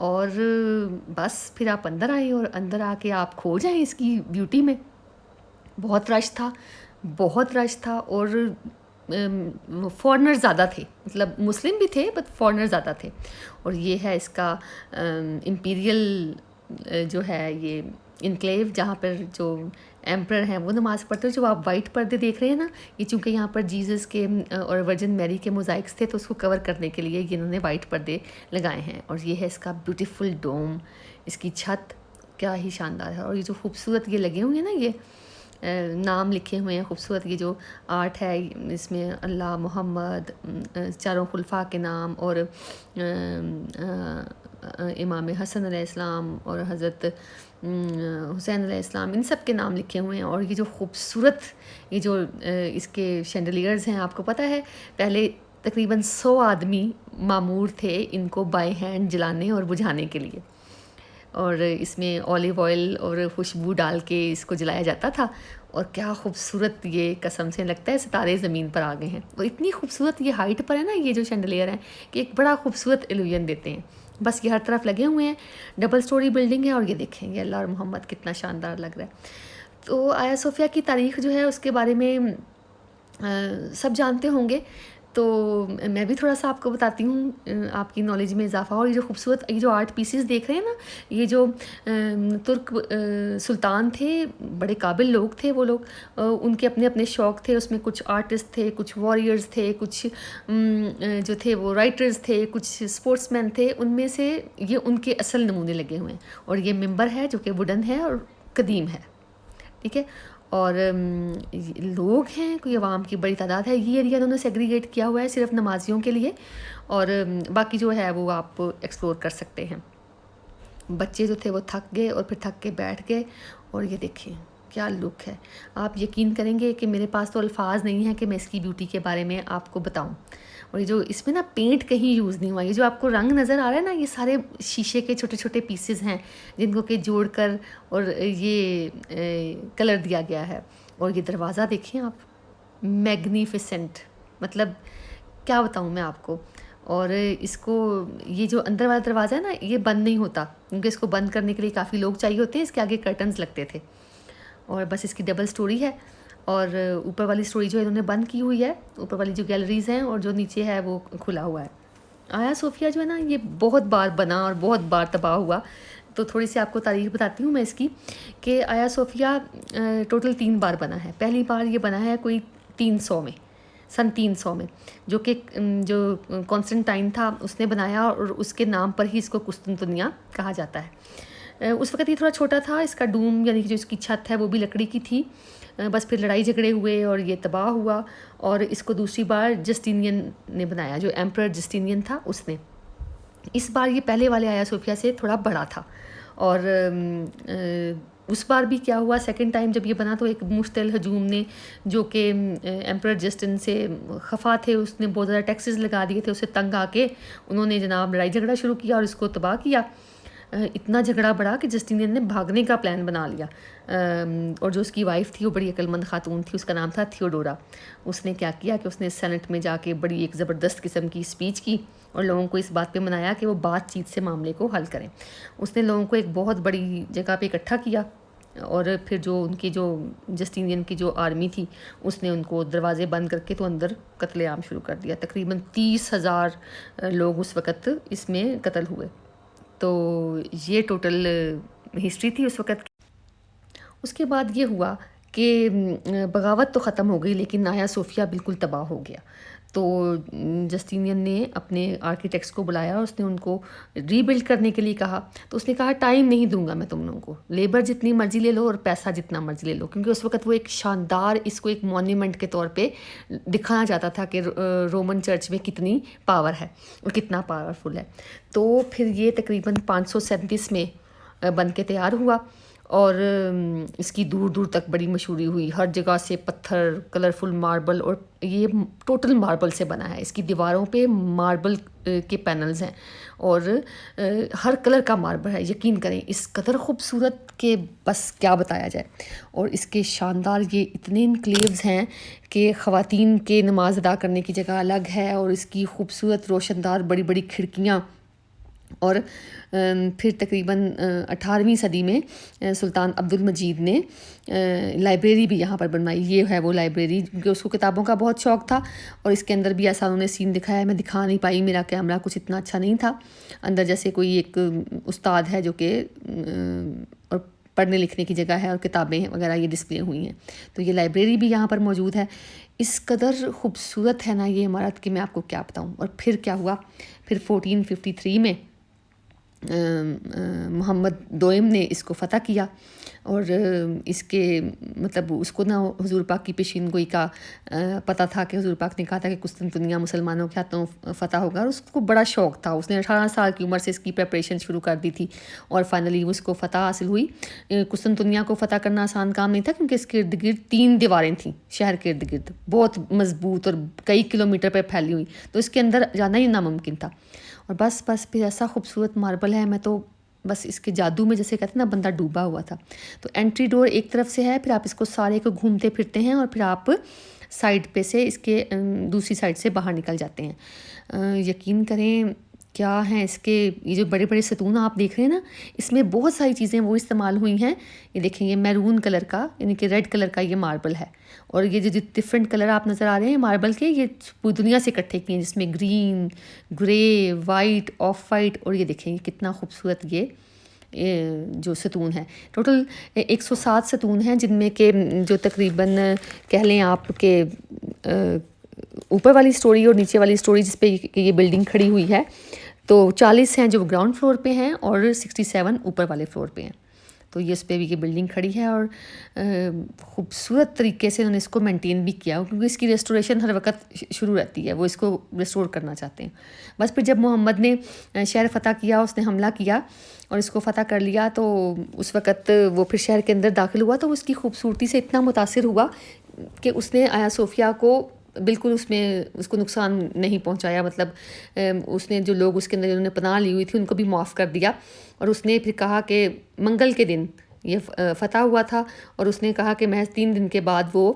اور بس پھر آپ اندر آئیں اور اندر آ کے آپ کھو جائیں اس کی بیوٹی میں. بہت رش تھا، بہت رش تھا، اور فارنر زیادہ تھے، مطلب مسلم بھی تھے بٹ فارنر زیادہ تھے. اور یہ ہے اس کا امپیریل جو ہے یہ انکلیو، جہاں پر جو ایمپرر ہیں وہ نماز پڑھتے ہیں. جو آپ وائٹ پردے دیکھ رہے ہیں نا، یہ چونکہ یہاں پر جیزس کے اور ورجن میری کے موزائکس تھے، تو اس کو کور کرنے کے لیے یہ انہوں نے وائٹ پردے لگائے ہیں. اور یہ ہے اس کا بیوٹیفل ڈوم، اس کی چھت کیا ہی شاندار ہے. اور یہ جو خوبصورت یہ لگے ہوئے ہیں نا، یہ نام لکھے ہوئے ہیں خوبصورت، یہ جو آرٹ ہے اس میں اللہ، محمد، چاروں خلفاء کے نام، اور امام حسن علیہ السلام اور حضرت حسین علیہ السلام، ان سب کے نام لکھے ہوئے ہیں. اور یہ جو خوبصورت یہ جو اس کے شینڈلیئرز ہیں، آپ کو پتہ ہے پہلے تقریباً 100 آدمی معمور تھے ان کو بائی ہینڈ جلانے اور بجھانے کے لیے. اور اس میں اولیو آئل اور خوشبو ڈال کے اس کو جلایا جاتا تھا. اور کیا خوبصورت، یہ قسم سے لگتا ہے ستارے زمین پر آ گئے ہیں. اور اتنی خوبصورت یہ ہائٹ پر ہے نا یہ جو شینڈلیئر ہیں، کہ ایک بڑا خوبصورت ایلوژن دیتے ہیں. بس یہ ہر طرف لگے ہوئے ہیں، ڈبل سٹوری بلڈنگ ہے. اور یہ دیکھیں یہ اللہ اور محمد کتنا شاندار لگ رہا ہے. تو آیا صوفیہ کی تاریخ جو ہے اس کے بارے میں سب جانتے ہوں گے، تو میں بھی تھوڑا سا آپ کو بتاتی ہوں آپ کی نالج میں اضافہ. اور یہ جو خوبصورت یہ جو آرٹ پیسز دیکھ رہے ہیں نا، یہ جو ترک سلطان تھے، بڑے قابل لوگ تھے وہ لوگ، ان کے اپنے اپنے شوق تھے. اس میں کچھ آرٹسٹ تھے، کچھ واریئرز تھے، کچھ جو تھے وہ رائٹرز تھے، کچھ اسپورٹس مین تھے. ان میں سے یہ ان کے اصل نمونے لگے ہوئے ہیں. اور یہ ممبر ہے جو کہ ووڈن ہے اور قدیم ہے، ٹھیک ہے. اور لوگ ہیں، کوئی عوام کی بڑی تعداد ہے. یہ ایریا انہوں نے سیگریگیٹ کیا ہوا ہے صرف نمازیوں کے لیے، اور باقی جو ہے وہ آپ ایکسپلور کر سکتے ہیں. بچے جو تھے وہ تھک گئے اور پھر تھک کے بیٹھ گئے. اور یہ دیکھیں کیا لک ہے. آپ یقین کریں گے کہ میرے پاس تو الفاظ نہیں ہیں کہ میں اس کی بیوٹی کے بارے میں آپ کو بتاؤں. اور یہ جو اس میں نا پینٹ کہیں یوز نہیں ہوا، یہ جو آپ کو رنگ نظر آ رہا ہے نا، یہ سارے شیشے کے چھوٹے چھوٹے پیسز ہیں جن کو کہ جوڑ کر اور یہ کلر دیا گیا ہے. اور یہ دروازہ دیکھیں آپ، میگنیفیسنٹ، مطلب کیا بتاؤں میں آپ کو. اور اس کو یہ جو اندر والا دروازہ ہے نا، یہ بند نہیں ہوتا، کیونکہ اس کو بند کرنے کے لیے کافی لوگ چاہیے ہوتے ہیں. اس کے آگے کرٹنز لگتے تھے. اور بس اس کی ڈبل سٹوری ہے، اور اوپر والی سٹوری جو انہوں نے بند کی ہوئی ہے، اوپر والی جو گیلریز ہیں، اور جو نیچے ہے وہ کھلا ہوا ہے. آیا صوفیہ جو ہے نا یہ بہت بار بنا اور بہت بار تباہ ہوا. تو تھوڑی سی آپ کو تاریخ بتاتی ہوں میں اس کی، کہ آیا صوفیہ ٹوٹل 3 بار بنا ہے. پہلی بار یہ بنا ہے کوئی 300 میں، سن 300 میں، جو کہ جو کانسٹنٹائن تھا اس نے بنایا، اور اس کے نام پر ہی اس کو قسطنطنیہ کہا جاتا ہے. اس وقت یہ تھوڑا چھوٹا تھا. اس کا ڈوم یعنی کہ جو اس کی چھت ہے وہ بھی لکڑی کی تھی. بس پھر لڑائی جھگڑے ہوئے اور یہ تباہ ہوا. اور اس کو دوسری بار جسٹینین نے بنایا، جو ایمپرر جسٹینین تھا اس نے. اس بار یہ پہلے والے آیا صوفیہ سے تھوڑا بڑا تھا. اور اس بار بھی کیا ہوا، سیکنڈ ٹائم جب یہ بنا تو ایک مشتعل ہجوم نے، جو کہ ایمپرر جسٹن سے خفا تھے، اس نے بہت زیادہ ٹیکسز لگا دیے تھے. اسے تنگ آ کے انہوں نے جناب لڑائی جھگڑا شروع کیا اور اس کو تباہ کیا. اتنا جھگڑا بڑھا کہ جسٹینین نے بھاگنے کا پلان بنا لیا. اور جو اس کی وائف تھی وہ بڑی عقل مند خاتون تھی، اس کا نام تھا تھیوڈورا. اس نے کیا کیا کہ اس نے سینٹ میں جا کے بڑی ایک زبردست قسم کی اسپیچ کی اور لوگوں کو اس بات پہ منایا کہ وہ بات چیت سے معاملے کو حل کریں. اس نے لوگوں کو ایک بہت بڑی جگہ پہ اکٹھا کیا، اور پھر جو ان کی جو جسٹینین کی جو آرمی تھی اس نے ان کو دروازے بند کر کے تو اندر قتل عام شروع کر دیا. تقریباً 30,000 لوگ اس وقت اس میں قتل ہوئے. تو یہ ٹوٹل ہسٹری تھی اس وقت کی. اس کے بعد یہ ہوا کہ بغاوت تو ختم ہو گئی، لیکن آیا صوفیہ بالکل تباہ ہو گیا. تو جسٹینین نے اپنے آرکیٹیکٹس کو بلایا اور اس نے ان کو ری بلڈ کرنے کے لیے کہا. تو اس نے کہا ٹائم نہیں دوں گا میں تم لوگوں کو، لیبر جتنی مرضی لے لو اور پیسہ جتنا مرضی لے لو. کیونکہ اس وقت وہ ایک شاندار، اس کو ایک مونیومنٹ کے طور پہ دکھایا جاتا تھا کہ رومن چرچ میں کتنی پاور ہے اور کتنا پاورفل ہے. تو پھر یہ تقریباً 537 میں بن کے تیار ہوا. اور اس کی دور دور تک بڑی مشہوری ہوئی. ہر جگہ سے پتھر، کلرفل ماربل، اور یہ ٹوٹل ماربل سے بنا ہے. اس کی دیواروں پہ ماربل کے پینلز ہیں اور ہر کلر کا ماربل ہے. یقین کریں اس قدر خوبصورت کہ بس کیا بتایا جائے. اور اس کے شاندار یہ اتنے انکلیوز ہیں کہ خواتین کے نماز ادا کرنے کی جگہ الگ ہے. اور اس کی خوبصورت روشندار بڑی بڑی کھڑکیاں اور پھر تقریباً 18ویں صدی میں سلطان عبد المجید نے لائبریری بھی یہاں پر بنوائی. یہ ہے وہ لائبریری، کیونکہ اس کو کتابوں کا بہت شوق تھا، اور اس کے اندر بھی ایسا انہوں نے سین دکھایا ہے. میں دکھا نہیں پائی، میرا کیمرہ کچھ اتنا اچھا نہیں تھا. اندر جیسے کوئی ایک استاد ہے جو کہ اور پڑھنے لکھنے کی جگہ ہے، اور کتابیں وغیرہ یہ ڈسپلے ہوئی ہیں. تو یہ لائبریری بھی یہاں پر موجود ہے. اس قدر خوبصورت ہے نا یہ عمارت کہ میں آپ کو کیا بتاؤں. اور پھر کیا ہوا، پھر 1453 میں محمد دوئم نے اس کو فتح کیا، اور اس کے مطلب اس کو نا حضور پاک کی پیشین گوئی کا پتہ تھا کہ حضور پاک نے کہا تھا کہ قسطنطنیہ مسلمانوں کے ہاتھوں فتح ہوگا، اور اس کو بڑا شوق تھا. اس نے 18 سال کی عمر سے اس کی پریپریشن شروع کر دی تھی، اور فائنلی اس کو فتح حاصل ہوئی. قسطنطنیہ کو فتح کرنا آسان کام نہیں تھا، کیونکہ اس کے ارد گرد 3 دیواریں تھیں، شہر کے ارد گرد بہت مضبوط اور کئی کلومیٹر پہ پھیلی ہوئی، تو اس کے اندر جانا ہی ناممکن تھا. اور بس پھر ایسا خوبصورت ماربل ہے، میں تو بس اس کے جادو میں جیسے کہتے ہیں نا بندہ ڈوبا ہوا تھا. تو انٹری ڈور ایک طرف سے ہے، پھر آپ اس کو سارے کو گھومتے پھرتے ہیں، اور پھر آپ سائڈ پہ سے اس کے دوسری سائڈ سے باہر نکل جاتے ہیں. یقین کریں کیا ہیں اس کے یہ جو بڑے بڑے ستون آپ دیکھ رہے ہیں نا، اس میں بہت ساری چیزیں وہ استعمال ہوئی ہیں. یہ دیکھیں، یہ میرون کلر کا یعنی کہ ریڈ کلر کا یہ ماربل ہے، اور یہ جو ڈفرینٹ کلر آپ نظر آ رہے ہیں ماربل کے، یہ پوری دنیا سے اکٹھے کیے ہیں، جس میں green, grey, white, of white. اور یہ دیکھیں کتنا خوبصورت یہ جو ستون ہے. ٹوٹل 107 ستون ہیں، جن میں کہ جو تقریباً کہہ لیں آپ کہ اوپر والی سٹوری اور نیچے والی سٹوری جس پہ یہ بلڈنگ کھڑی ہوئی ہے، تو 40 ہیں جو گراؤنڈ فلور پہ ہیں، اور 67 اوپر والے فلور پہ ہیں. تو یہ اس پہ بھی یہ بلڈنگ کھڑی ہے، اور خوبصورت طریقے سے انہوں نے اس کو مینٹین بھی کیا، کیونکہ اس کی ریسٹوریشن ہر وقت شروع رہتی ہے، وہ اس کو ریسٹور کرنا چاہتے ہیں. بس پھر جب محمد نے شہر فتح کیا، اس نے حملہ کیا اور اس کو فتح کر لیا، تو اس وقت وہ پھر شہر کے اندر داخل ہوا، تو اس کی خوبصورتی سے اتنا متاثر ہوا کہ اس نے آیا صوفیہ کو بالکل اس کو نقصان نہیں پہنچایا. مطلب اس نے جو لوگ اس کے اندر انہوں نے پناہ لی ہوئی تھی ان کو بھی معاف کر دیا، اور اس نے پھر کہا کہ منگل کے دن یہ فتح ہوا تھا، اور اس نے کہا کہ محض 3 دن کے بعد وہ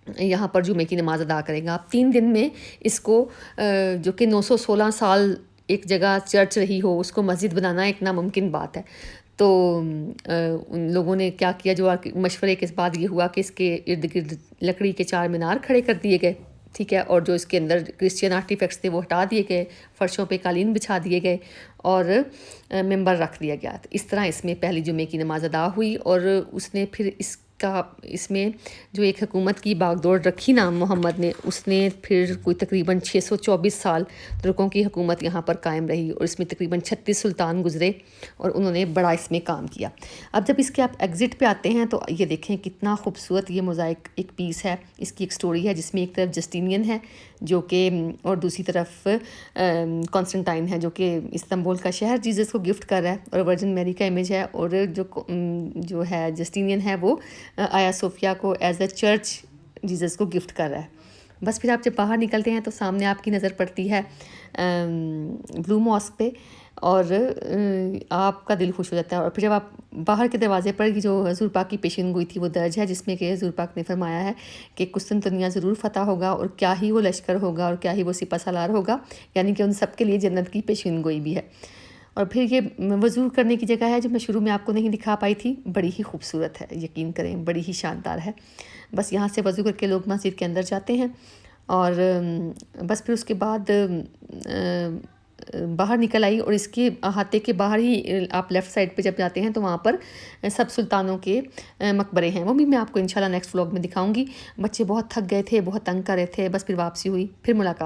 یہاں پر جمعے کی نماز ادا کرے گا. آپ 3 دن میں اس کو جو کہ 916 سال ایک جگہ چرچ رہی ہو، اس کو مسجد بنانا ایک ناممکن بات ہے. تو ان لوگوں نے کیا کیا، جو مشورے کے بعد یہ ہوا کہ اس کے ارد گرد لکڑی کے 4 مینار کھڑے کر دیے گئے، ٹھیک ہے، اور جو اس کے اندر کرسچین آرٹیفیکٹس تھے وہ ہٹا دیے گئے، فرشوں پہ قالین بچھا دیے گئے، اور ممبر رکھ دیا گیا. اس طرح اس میں پہلی جمعے کی نماز ادا ہوئی. اور اس نے پھر اس میں جو ایک حکومت کی باغ دوڑ رکھی نا محمد نے، اس نے پھر کوئی تقریباً 624 سال ترکوں کی حکومت یہاں پر قائم رہی، اور اس میں تقریباً 36 سلطان گزرے، اور انہوں نے بڑا اس میں کام کیا. اب جب اس کے آپ ایگزٹ پہ آتے ہیں تو یہ دیکھیں کتنا خوبصورت یہ موزائک ایک پیس ہے. اس کی ایک سٹوری ہے، جس میں ایک طرف جسٹینین ہے جو کہ، اور دوسری طرف کانسٹنٹائن ہے جو کہ استنبول کا شہر جیزس کو گفٹ کر رہا ہے، اور ورجن میری کا امیج ہے، اور جو ہے جسٹینین ہے وہ آیا صوفیہ کو ایز اے چرچ جیزس کو گفٹ کر رہا ہے. بس پھر آپ جب باہر نکلتے ہیں تو سامنے آپ کی نظر پڑتی ہے بلو ماسک پہ، اور آپ کا دل خوش ہو جاتا ہے. اور پھر جب آپ باہر کے دروازے پر جو حضور پاک کی پیشین گوئی تھی وہ درج ہے، جس میں کہ حضور پاک نے فرمایا ہے کہ قسطنطنیہ ضرور فتح ہوگا، اور کیا ہی وہ لشکر ہوگا، اور کیا ہی وہ سپہ سالار ہوگا، یعنی کہ ان سب کے لیے جنت کی پیشین گوئی بھی ہے. اور پھر یہ وضو کرنے کی جگہ ہے جو میں شروع میں آپ کو نہیں دکھا پائی تھی، بڑی ہی خوبصورت ہے، یقین کریں بڑی ہی شاندار ہے. بس یہاں سے وضو کر کے لوگ مسجد کے اندر جاتے ہیں، اور بس پھر اس کے بعد باہر نکل آئی. اور اس کے احاطے کے باہر ہی آپ لیفٹ سائڈ پہ جب جاتے ہیں تو وہاں پر سب سلطانوں کے مقبرے ہیں، وہ بھی میں آپ کو انشاءاللہ نیکسٹ ولاگ میں دکھاؤں گی. بچے بہت تھک گئے تھے، بہت تنگ کر رہے تھے، بس پھر واپسی ہوئی، پھر ملاقات.